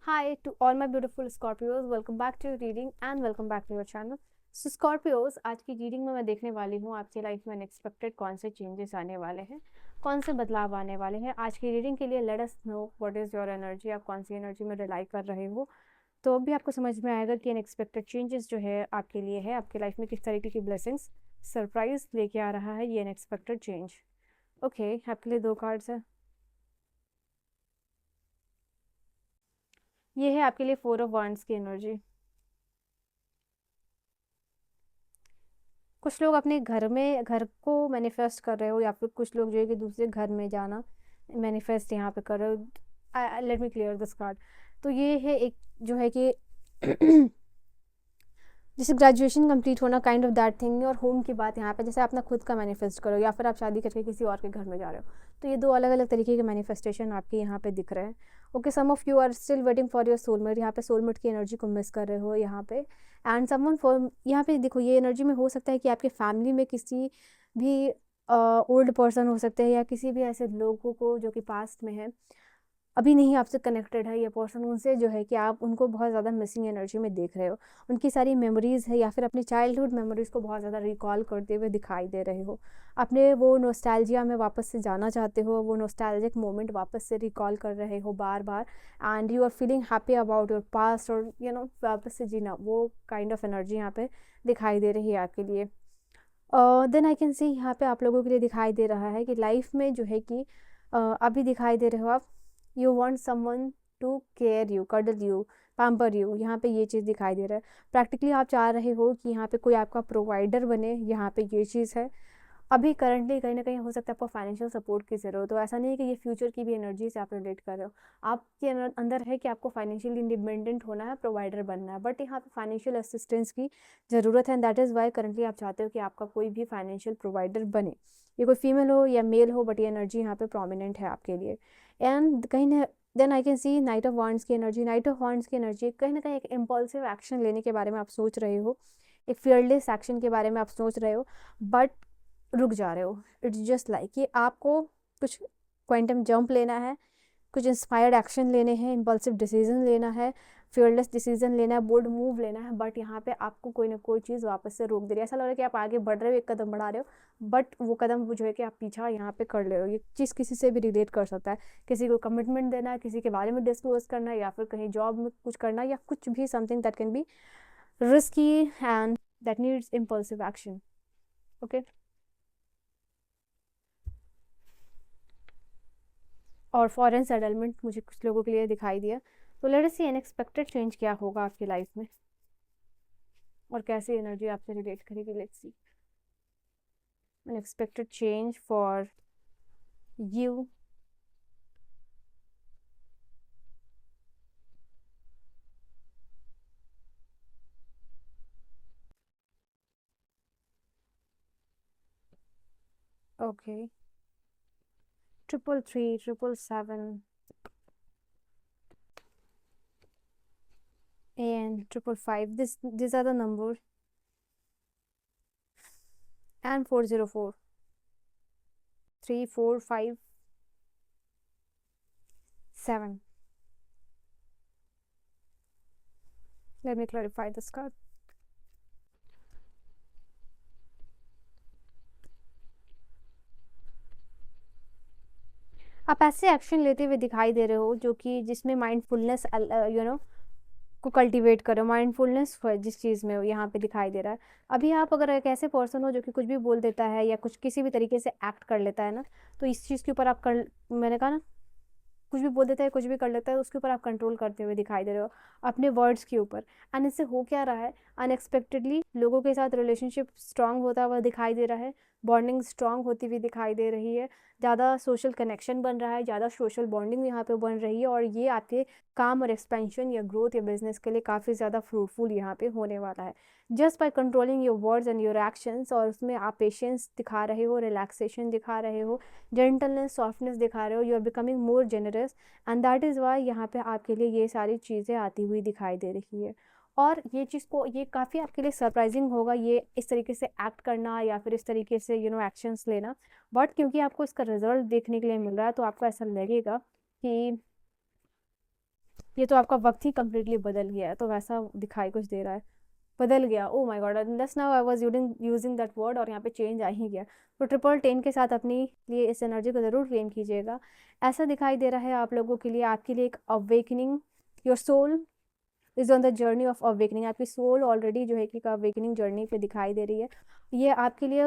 Hi to all my beautiful Scorpios, welcome back to your reading and welcome back to your channel. So Scorpios, आज की reading में मैं देखने वाली हूँ आपकी लाइफ में अनएक्सपेक्टेड कौन से चेंजेस आने वाले हैं, कौन से बदलाव आने वाले हैं। आज की रीडिंग के लिए let us know what is your energy, आप कौन सी एनर्जी में रिलाई कर रहे हो। तो अभी आपको समझ में आएगा कि अनएक्सपेक्टेड चेंजेस जो है आपके लिए है, आपकी लाइफ में किस तरीके की ब्लेसिंग्स सरप्राइज लेके आ रहा है ये अनएक्सपेक्टेड चेंज। ओके, आपके लिए 2 कार्ड्स है। ये है आपके लिए 4 ऑफ वांड्स की एनर्जी। कुछ लोग अपने घर को मैनिफेस्ट कर रहे हो या फिर कुछ लोग जो है कि दूसरे घर में जाना मैनिफेस्ट यहाँ पे कर रहे हो। Let me clear this card. तो ये है एक जो है कि जैसे ग्रेजुएशन कंप्लीट होना काइंड ऑफ दैट थिंग, और होम की बात यहाँ पे जैसे अपना खुद का मैनिफेस्ट करो या फिर आप शादी करके किसी और के घर में जा रहे हो। तो ये 2 अलग अलग तरीके के मैनिफेस्टेशन आपके यहाँ पे दिख रहे हैं। Okay, some of you are still waiting for your soulmate. यहाँ पे सोलमेट की एनर्जी को मिस कर रहे हो यहाँ पे। एंड समवन फॉर यहाँ पे देखो, ये एनर्जी में हो सकता है कि आपके फैमिली में किसी भी ओल्ड पर्सन हो सकते हैं या किसी भी ऐसे लोगों को जो कि पास्ट में है, अभी नहीं आपसे कनेक्टेड है ये पर्सन, उनसे जो है कि आप उनको बहुत ज़्यादा मिसिंग एनर्जी में देख रहे हो। उनकी सारी मेमोरीज़ है या फिर अपनी चाइल्डहुड मेमोरीज़ को बहुत ज़्यादा रिकॉल करते हुए दिखाई दे रहे हो। अपने वो नोस्टैल्जिया में वापस से जाना चाहते हो, वो नोस्टैल्जिक मोमेंट वापस से रिकॉल कर रहे हो बार बार। And you are feeling happy about your past, और वापस से जीना, वो काइंड ऑफ एनर्जी यहाँ पे दिखाई दे रही है आपके लिए। देन आई कैन सी यहाँ पे आप लोगों के लिए दिखाई दे रहा है कि लाइफ में जो है कि अभी दिखाई दे रहे हो आप, you want someone to care you, cuddle you, pamper you. यहाँ पे ये चीज़ दिखाई दे रहा है। प्रैक्टिकली आप चाह रहे हो कि यहाँ पे कोई आपका प्रोवाइडर बने, यहाँ पे ये चीज़ है। अभी करंटली कहीं ना कहीं हो सकता है आपको फाइनेंशियल सपोर्ट की ज़रूरत हो। ऐसा नहीं है कि ये फ्यूचर की भी एनर्जी से आप रिलेट कर रहे हो। आपके अंदर है कि आपको फाइनेंशियली इंडिपेंडेंट होना है, प्रोवाइडर बनना है, बट यहाँ पे फाइनेंशियल असिस्टेंस की ज़रूरत है। दैट इज़ वाई करंटली आप चाहते हो कि आपका कोई भी फाइनेंशियल प्रोवाइडर बने। ये कोई फीमेल हो या मेल हो, बट ये एनर्जी यहाँ पे प्रोमिनेंट है आपके लिए। एंड कहीं ना then I can see knight of wands की एनर्जी। नाइट ऑफ वांड्स की एनर्जी कहीं ना कहीं एक इम्पल्सिव एक्शन लेने के बारे में आप सोच रहे हो, एक फियरलेस एक्शन के बारे में आप सोच रहे हो, बट रुक जा रहे हो। इट्स जस्ट लाइक कि आपको कुछ क्वांटम जंप लेना है, कुछ इंस्पायर्ड एक्शन लेने हैं, इम्पल्सिव डिसीजन लेना है, फियरलेस डिसीजन लेना है, बोल्ड मूव लेना है, बट यहाँ पे आपको कोई ना कोई चीज़ वापस से रोक दे रही है। ऐसा लग रहा है कि आप आगे बढ़ रहे हो, एक कदम बढ़ा रहे हो, बट वो कदम जो है कि आप पीछा यहाँ पे कर ले रहे हो। ये चीज़ किसी से भी रिलेट कर सकता है। किसी को कमिटमेंट देना है, किसी के बारे में डिस्क्लोज करना है, या फिर कहीं जॉब में कुछ करना, या कुछ भी something that can be risky and that needs impulsive action. Okay, और फॉरेन सेटलमेंट मुझे कुछ लोगों के लिए दिखाई दिया। तो लेट अस सी अनएक्सपेक्टेड चेंज क्या होगा आपकी लाइफ में और कैसी एनर्जी आपसे रिलेट करेगी। Let's see unexpected change for you. Okay, 333, 777 and 555, these are the numbers, and 404, 3 4 5 7. Let me clarify this card. आप ऐसे एक्शन लेते हुए दिखाई दे रहे हो जो कि जिसमें माइंडफुलनेस को कल्टीवेट करो। माइंडफुलनेस जिस चीज़ में यहाँ पे दिखाई दे रहा है। अभी आप अगर एक ऐसे पर्सन हो जो कि कुछ भी बोल देता है या कुछ किसी भी तरीके से एक्ट कर लेता है ना, तो इस चीज़ के ऊपर आप मैंने कहा ना, कुछ भी बोल देता है, कुछ भी कर लेता है, उसके ऊपर आप कंट्रोल करते हुए दिखाई दे रहे हो अपने वर्ड्स के ऊपर। एंड इससे हो क्या रहा है, अनएक्सपेक्टेडली लोगों के साथ रिलेशनशिप स्ट्रांग होता हुआ दिखाई दे रहा है, बॉन्डिंग स्ट्रांग होती हुई दिखाई दे रही है, ज़्यादा सोशल कनेक्शन बन रहा है, ज़्यादा सोशल बॉन्डिंग यहाँ पे बन रही है, और ये आपके काम और एक्सपेंशन या ग्रोथ या बिजनेस के लिए काफ़ी ज़्यादा फ्रूटफुल यहाँ पे होने वाला है। Just by controlling your words and your actions, और उसमें आप पेशेंस दिखा रहे हो, रिलैक्सेशन दिखा रहे हो, जेंटलनेस, सॉफ्टनेस दिखा रहे हो, you are becoming more generous, and that is why यहाँ पे आपके लिए ये सारी चीज़ें आती हुई दिखाई दे रही है। और ये चीज़ को ये काफ़ी आपके लिए सरप्राइजिंग होगा, ये इस तरीके से एक्ट करना या फिर इस तरीके से एक्शंस लेना, बट क्योंकि आपको इसका रिजल्ट देखने के लिए मिल रहा है तो आपको ऐसा लगेगा कि ये तो आपका वक्त ही कम्प्लीटली बदल गया है, तो वैसा दिखाई कुछ दे रहा है, बदल गया। ओ my God, just now I was using that word और यहाँ पे चेंज आ ही गया। तो ट्रिपल 10 के साथ अपनी लिए इस एनर्जी को ज़रूर क्लेम कीजिएगा। ऐसा दिखाई दे रहा है आप लोगों के लिए, आपके लिए एक awakening, your soul is on the journey of awakening. आपकी सोल ऑलरेडी जो है कि अवेकनिंग जर्नी पे दिखाई दे रही है। ये आपके लिए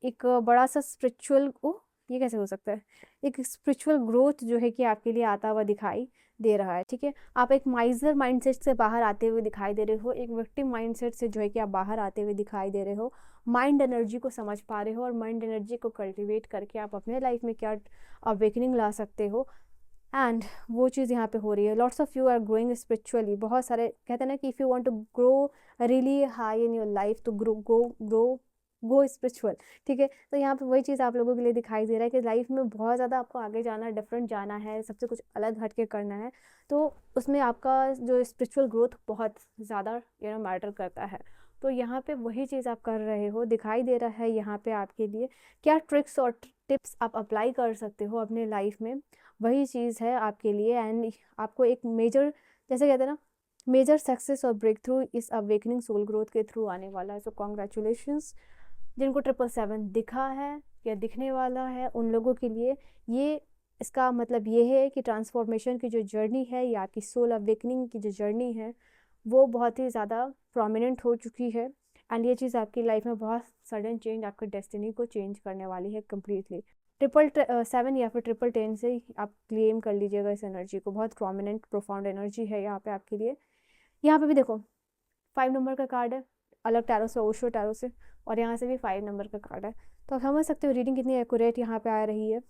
एक बड़ा सा स्पिरिचुअल, ओ ये कैसे हो सकता है, एक स्पिरिचुअल ग्रोथ जो है कि आपके लिए आता हुआ दिखाई दे रहा है। ठीक है, आप एक माइजर माइंडसेट से बाहर आते हुए दिखाई दे रहे हो, एक विक्टिम माइंडसेट से जो है कि आप बाहर आते हुए दिखाई दे रहे हो, माइंड एनर्जी को समझ पा रहे हो और माइंड एनर्जी को कल्टिवेट करके आप अपने लाइफ में क्या अवेकनिंग ला सकते हो। एंड वो चीज़ यहाँ पे हो रही है। Lots of you are growing spiritually. बहुत सारे कहते हैं ना कि if you want to grow really high in your life तो गो स्पिरिचुअल। ठीक है, तो यहाँ पे वही चीज़ आप लोगों के लिए दिखाई दे रहा है कि लाइफ में बहुत ज़्यादा आपको आगे जाना है, डिफरेंट जाना है, सबसे कुछ अलग हट के करना है। तो उसमें आपका जो स्पिरिचुअल ग्रोथ बहुत ज़्यादा मैटर करता है। तो यहाँ पे वही चीज़ आप कर रहे हो, दिखाई दे रहा है यहाँ पे आपके लिए क्या ट्रिक्स और टिप्स आप अप्लाई कर सकते हो अपने लाइफ में, वही चीज़ है आपके लिए। एंड आपको एक मेजर, जैसे कहते हैं ना, मेजर सक्सेस और ब्रेक थ्रू इस अवेकनिंग सोल ग्रोथ के थ्रू आने वाला है। सो कॉन्ग्रेचुलेशंस जिनको 777 दिखा है या दिखने वाला है, उन लोगों के लिए ये, इसका मतलब ये है कि ट्रांसफॉर्मेशन की जो जर्नी है या आपकी सोल अवेकनिंग की जो जर्नी है वो बहुत ही ज़्यादा प्रोमिनेंट हो चुकी है। एंड ये चीज़ आपकी लाइफ में बहुत सडन चेंज, आपकी डेस्टिनी को चेंज करने वाली है कम्प्लीटली। 777 या फिर 1010 से आप क्लेम कर लीजिएगा इस एनर्जी को। बहुत प्रोमिनेंट प्रोफाउंड एनर्जी है यहाँ पे आपके लिए। यहाँ पे भी देखो 5 नंबर का कार्ड है, अलग टैरो से, ओशो टैरो से, और यहाँ से भी 5 नंबर का कार्ड है। तो आप समझ सकते हो रीडिंग कितनी एक्यूरेट यहाँ पे आ रही है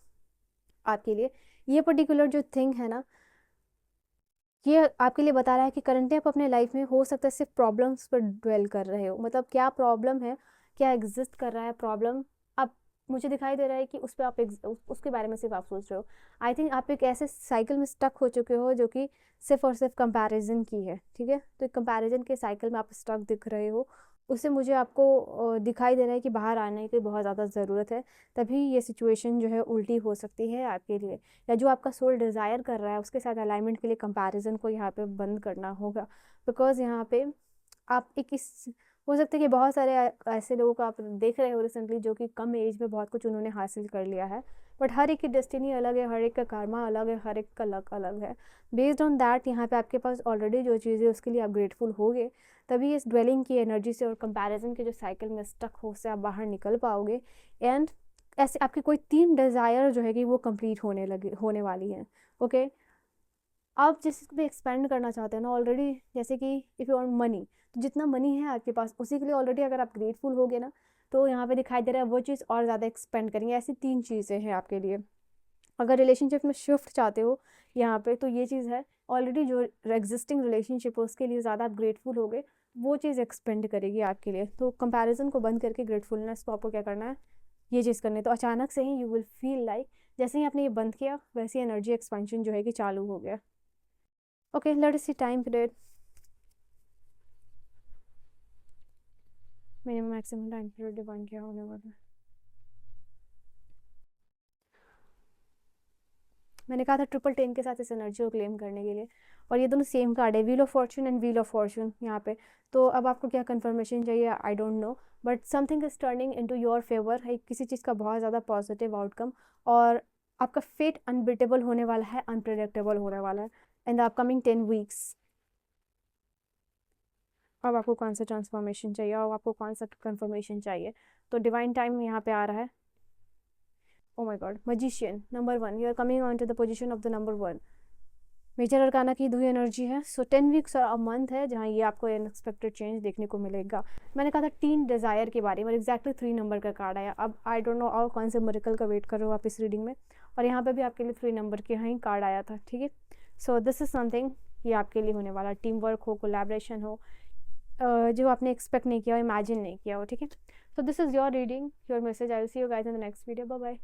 आपके लिए। ये पर्टिकुलर जो थिंग है ना, ये आपके लिए बता रहा है कि करंटली आप अपने लाइफ में हो सकता है सिर्फ प्रॉब्लम्स पर ड्वेल कर रहे हो। मतलब क्या प्रॉब्लम है, क्या एग्जिस्ट कर रहा है प्रॉब्लम, आप, मुझे दिखाई दे रहा है कि उस पर आप उसके बारे में सिर्फ आप सोच रहे हो। आई थिंक आप एक ऐसे साइकिल में स्टक हो चुके हो जो कि सिर्फ और सिर्फ कंपैरिजन की है। ठीक है, तो कंपैरिजन के साइकिल में आप स्टक दिख रहे हो। उससे मुझे आपको दिखाई दे रहा है कि बाहर आने की बहुत ज़्यादा ज़रूरत है, तभी ये सिचुएशन जो है उल्टी हो सकती है आपके लिए। या जो आपका सोल डिज़ायर कर रहा है उसके साथ अलाइनमेंट के लिए कंपैरिजन को यहाँ पे बंद करना होगा। बिकॉज यहाँ पे आप एक इस, हो सकता है कि बहुत सारे ऐसे लोगों को आप देख रहे हो रिसेंटली जो कि कम एज में बहुत कुछ उन्होंने हासिल कर लिया है, बट हर एक की डेस्टिनी अलग है, हर एक का कर्मा अलग है, हर एक का लक अलग है। बेस्ड ऑन दैट यहाँ पे आपके पास ऑलरेडी जो चीज़ है उसके लिए आप ग्रेटफुल होगे, तभी इस ड्वेलिंग की एनर्जी से और कंपैरिजन के जो साइकिल में स्टक हो से आप बाहर निकल पाओगे। एंड ऐसे आपकी कोई 3 डिज़ायर जो है कि वो कंप्लीट होने वाली हैं। ओके, आप जिस चीज़ को भी एक्सपेंड करना चाहते हैं ना ऑलरेडी, जैसे कि इफ़ यू वांट मनी, तो जितना मनी है आपके पास उसी के लिए ऑलरेडी अगर आप ग्रेटफुल होगे ना, तो यहाँ पे दिखाई दे रहा है वो चीज़ और ज़्यादा एक्सपेंड करेंगे। ऐसी 3 चीज़ें हैं आपके लिए। अगर रिलेशनशिप में शिफ्ट चाहते हो यहाँ पे, तो ये चीज़ है, ऑलरेडी जो एग्जिस्टिंग रिलेशनशिप है उसके लिए ज़्यादा आप ग्रेटफुल होगे, वो चीज़ एक्सपेंड करेगी आपके लिए। तो कंपैरिजन को बंद करके ग्रेटफुलनेस को आपको क्या करना है, ये चीज़ करनी है। तो अचानक से ही यू विल फील लाइक जैसे ही आपने ये बंद किया वैसे ही एनर्जी एक्सपेंशन जो है कि चालू हो गया। Okay, let us see time period. Minimum maximum time period define क्या होने वाला है। मैंने कहा था 1010 के साथ इस एनर्जी को क्लेम करने के लिए, और ये दोनों सेम कार्ड है, wheel of Fortune and wheel of Fortune यहाँ पे। तो अब आपको क्या कंफर्मेशन चाहिए, I don't know, but something is turning into your favour है, किसी चीज़ का बहुत ज़्यादा पॉजिटिव आउटकम, और आपका फेट अनबिटेबल होने वाला है, अनप्रिडिक्टेबल होने वाला है इन द अपकमिंग 10 वीक्स। अब आपको कौन सा ट्रांसफॉर्मेशन चाहिए और आपको कौन सा कंफर्मेशन चाहिए, तो डिवाइन टाइम यहाँ पे आ रहा है। Oh my god, magician number 1, you are coming on to the position of the number 1। Major arcana की दुई एनर्जी है। सो 10 वीक्स और अ मंथ है जहाँ ये आपको अनएक्सपेक्टेड चेंज देखने को मिलेगा। मैंने कहा था 3 डिज़ायर के बारे में, एग्जैक्टली 3 नंबर का कार्ड आया। अब आई डोंट नो और कौन से मिरेकल का वेट कर रहे हो आप इस रीडिंग में, और यहाँ पे भी आपके लिए 3 नंबर के यहाँ ही कार्ड आया था। ठीक है, सो दिस इज समथिंग, ये आपके लिए होने वाला, टीम वर्क हो, कोलैबोरेशन हो, जो आपने एक्सपेक्ट नहीं किया हो, इमेजिन नहीं किया हो। ठीक है, so this is your reading, your message. I will see you guys in the next video. Bye bye.